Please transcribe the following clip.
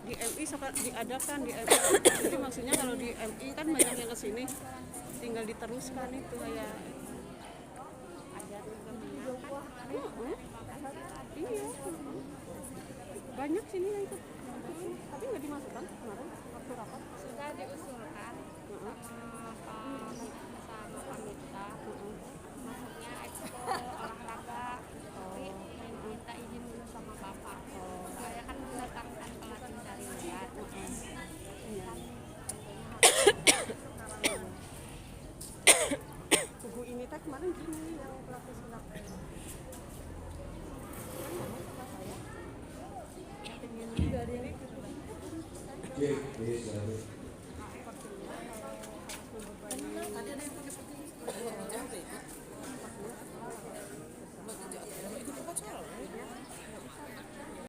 di MI diadakan di MI. Jadi maksudnya kalau di MI kan banyak yang kesini, tinggal diteruskan itu kayak. Iya. Banyak sini yang ikut. Tapi nggak dimasukkan kemarin waktu rapat. Sudah diusulkan sama panitia masuknya expo olahraga, tapi minta izin dulu sama bapak. Saya kan mendatangkan pelatih dari luar. Kubu ini teh kemarin gini yang pelatih sulap. Yes, yes,